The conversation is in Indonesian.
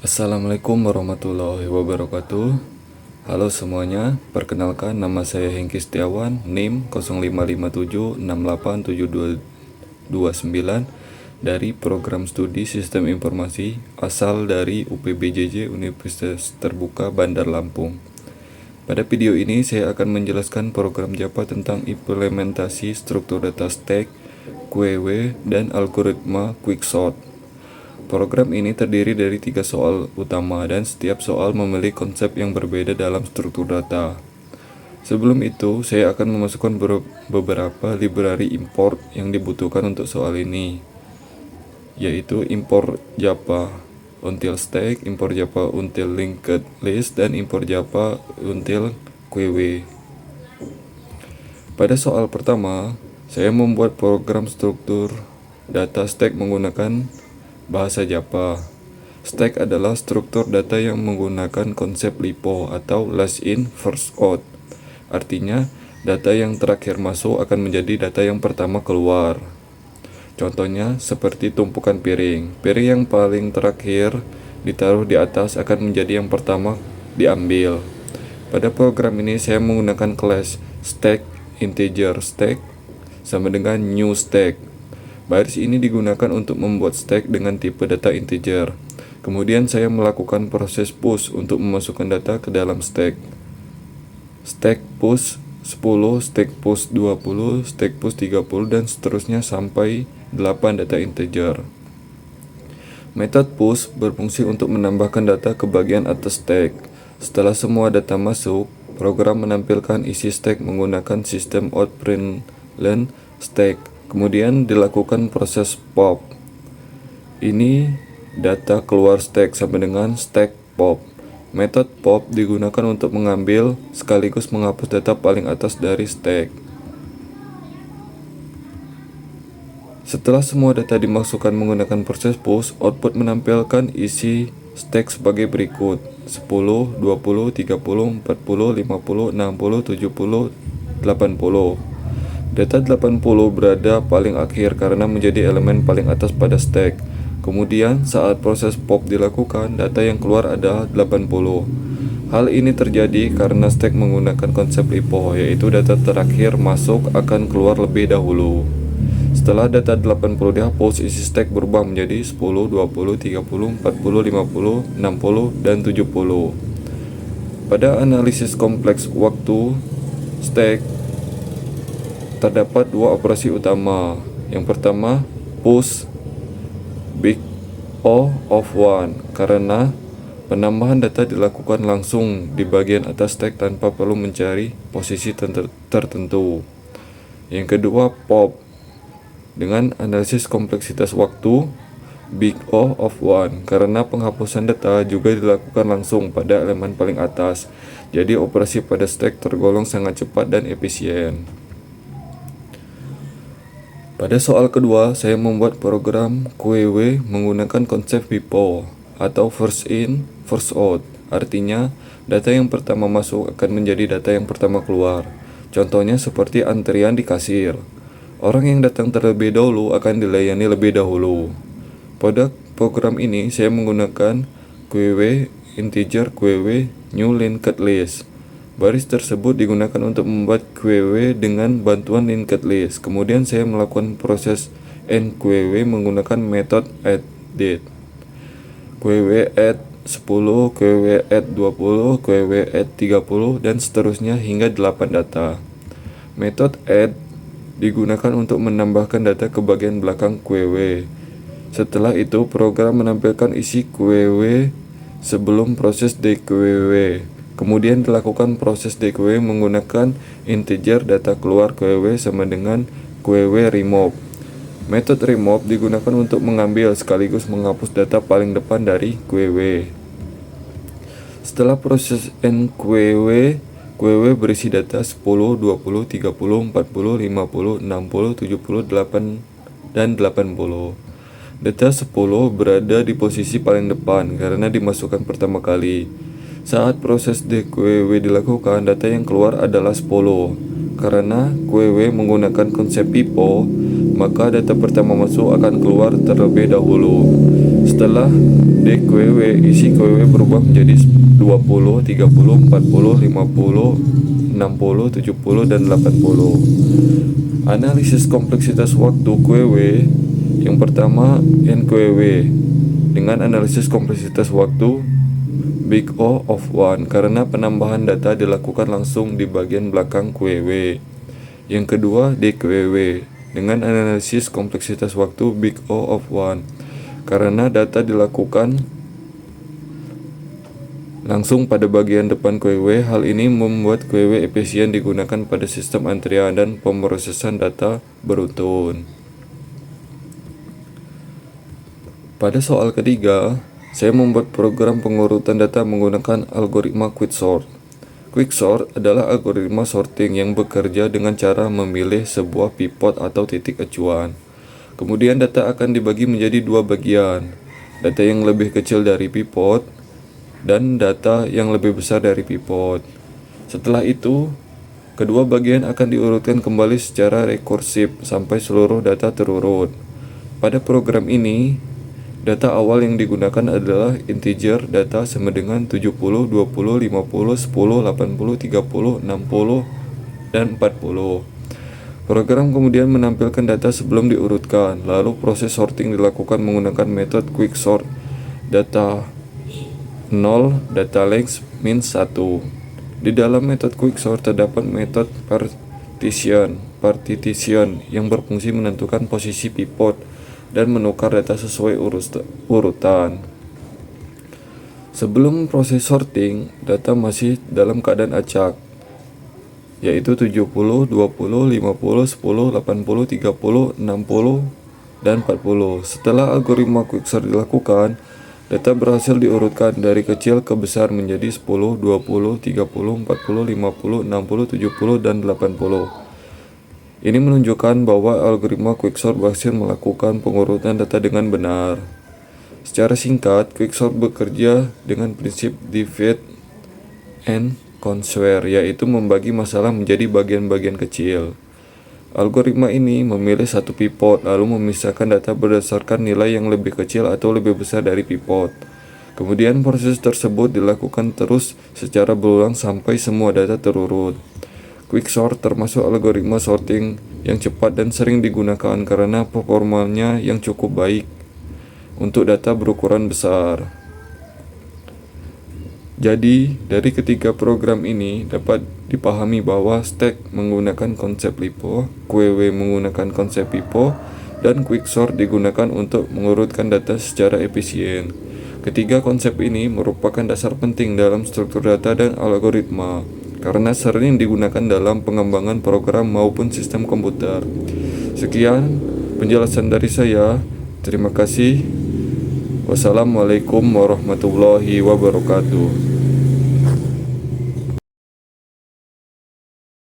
Assalamualaikum warahmatullahi wabarakatuh. Halo semuanya, perkenalkan nama saya Hengki Setiawan, NIM 0557687229 dari Program Studi Sistem Informasi asal dari UPBJJ Universitas Terbuka Bandar Lampung. Pada video ini saya akan menjelaskan program Java tentang implementasi struktur data stack, QW, dan algoritma quicksort. Program ini terdiri dari 3 soal utama dan setiap soal memiliki konsep yang berbeda dalam struktur data. Sebelum itu, saya akan memasukkan beberapa library import yang dibutuhkan untuk soal ini, yaitu import Java until stack, import Java until linked list, dan import Java until QW. Pada soal pertama, saya membuat program struktur data stack menggunakan bahasa Java. Stack adalah struktur data yang menggunakan konsep LIFO atau last in first out. Artinya, data yang terakhir masuk akan menjadi data yang pertama keluar. Contohnya seperti tumpukan piring. Piring yang paling terakhir ditaruh di atas akan menjadi yang pertama diambil. Pada program ini saya menggunakan kelas stack integer stack sama dengan new stack. Baris ini digunakan untuk membuat stack dengan tipe data integer. Kemudian saya melakukan proses push untuk memasukkan data ke dalam stack. Stack push 10, stack push 20, stack push 30, dan seterusnya sampai 8 data integer. Metode push berfungsi untuk menambahkan data ke bagian atas stack. Setelah semua data masuk, program menampilkan isi stack menggunakan sistem out-println stack. Kemudian dilakukan proses pop. Ini data keluar stack sama dengan stack pop. Metode pop digunakan untuk mengambil sekaligus menghapus data paling atas dari stack. Setelah semua data dimasukkan menggunakan proses push, output menampilkan isi stack sebagai berikut: 10, 20, 30, 40, 50, 60, 70, 80. Data 80 berada paling akhir karena menjadi elemen paling atas pada stack. Kemudian saat proses pop dilakukan, data yang keluar adalah 80. Hal ini terjadi karena stack menggunakan konsep LIFO, yaitu data terakhir masuk akan keluar lebih dahulu. Setelah data 80 dihapus, isi stack berubah menjadi 10, 20, 30, 40, 50, 60, dan 70. Pada analisis kompleks waktu stack terdapat 2 operasi utama. Yang pertama, push big O of 1 karena penambahan data dilakukan langsung di bagian atas stack tanpa perlu mencari posisi tertentu. Yang kedua, pop dengan analisis kompleksitas waktu big O of 1 karena penghapusan data juga dilakukan langsung pada elemen paling atas. Jadi operasi pada stack tergolong sangat cepat dan efisien. Pada soal kedua, saya membuat program QW menggunakan konsep FIFO atau first in, first out. Artinya, data yang pertama masuk akan menjadi data yang pertama keluar. Contohnya seperti antrian di kasir. Orang yang datang terlebih dahulu akan dilayani lebih dahulu. Pada program ini, saya menggunakan QW integer QW new linked list. Baris tersebut digunakan untuk membuat QW dengan bantuan linked list. Kemudian saya melakukan proses nQW menggunakan metode addDate. QW add 10, QW add 20, QW add 30, dan seterusnya hingga 8 data. Metode add digunakan untuk menambahkan data ke bagian belakang QW. Setelah itu, program menampilkan isi QW sebelum proses DQW. Kemudian dilakukan proses DQW menggunakan integer data keluar QW sama dengan QW remove. Metode remove digunakan untuk mengambil sekaligus menghapus data paling depan dari QW. Setelah proses nQW, QW berisi data 10, 20, 30, 40, 50, 60, 70, 8, dan 80. Data 10 berada di posisi paling depan karena dimasukkan pertama kali. Saat proses DQW dilakukan, data yang keluar adalah 10. karena QW menggunakan konsep pipo, maka data pertama masuk akan keluar terlebih dahulu. Setelah DQW, isi QW berubah menjadi 20, 30, 40, 50, 60, 70, dan 80. Analisis kompleksitas waktu QW. Yang pertama, NQW. Dengan analisis kompleksitas waktu Big O of 1, karena penambahan data dilakukan langsung di bagian belakang QW. Yang kedua, DQW. Dengan analisis kompleksitas waktu Big O of 1, karena data dilakukan langsung pada bagian depan QW. Hal ini membuat QW efisien digunakan pada sistem antrian dan pemrosesan data beruntun. Pada soal ketiga, saya membuat program pengurutan data menggunakan algoritma quicksort. Quicksort adalah algoritma sorting yang bekerja dengan cara memilih sebuah pivot atau titik acuan. Kemudian data akan dibagi menjadi dua bagian, data yang lebih kecil dari pivot dan data yang lebih besar dari pivot. Setelah itu, kedua bagian akan diurutkan kembali secara rekursif sampai seluruh data terurut. Pada program ini, data awal yang digunakan adalah integer data sama dengan 70, 20, 50, 10, 80, 30, 60, dan 40. Program kemudian menampilkan data sebelum diurutkan, lalu proses sorting dilakukan menggunakan metode quicksort. Data 0, data length min 1. Di dalam metode quicksort terdapat metode partition yang berfungsi menentukan posisi pivot dan menukar data sesuai urutan. Sebelum proses sorting, data masih dalam keadaan acak, yaitu 70, 20, 50, 10, 80, 30, 60, dan 40. Setelah algoritma quicksort dilakukan, data berhasil diurutkan dari kecil ke besar menjadi 10, 20, 30, 40, 50, 60, 70, dan 80. Ini menunjukkan bahwa algoritma quicksort berhasil melakukan pengurutan data dengan benar. Secara singkat, quicksort bekerja dengan prinsip divide and conquer, yaitu membagi masalah menjadi bagian-bagian kecil. Algoritma ini memilih satu pivot, lalu memisahkan data berdasarkan nilai yang lebih kecil atau lebih besar dari pivot. Kemudian proses tersebut dilakukan terus secara berulang sampai semua data terurut. Quicksort termasuk algoritma sorting yang cepat dan sering digunakan karena performanya yang cukup baik untuk data berukuran besar. Jadi, dari ketiga program ini dapat dipahami bahwa stack menggunakan konsep LIPO, QW menggunakan konsep pipo, dan quicksort digunakan untuk mengurutkan data secara efisien. Ketiga konsep ini merupakan dasar penting dalam struktur data dan algoritma, karena sering digunakan dalam pengembangan program maupun sistem komputer. Sekian penjelasan dari saya. Terima kasih. Wassalamualaikum warahmatullahi wabarakatuh.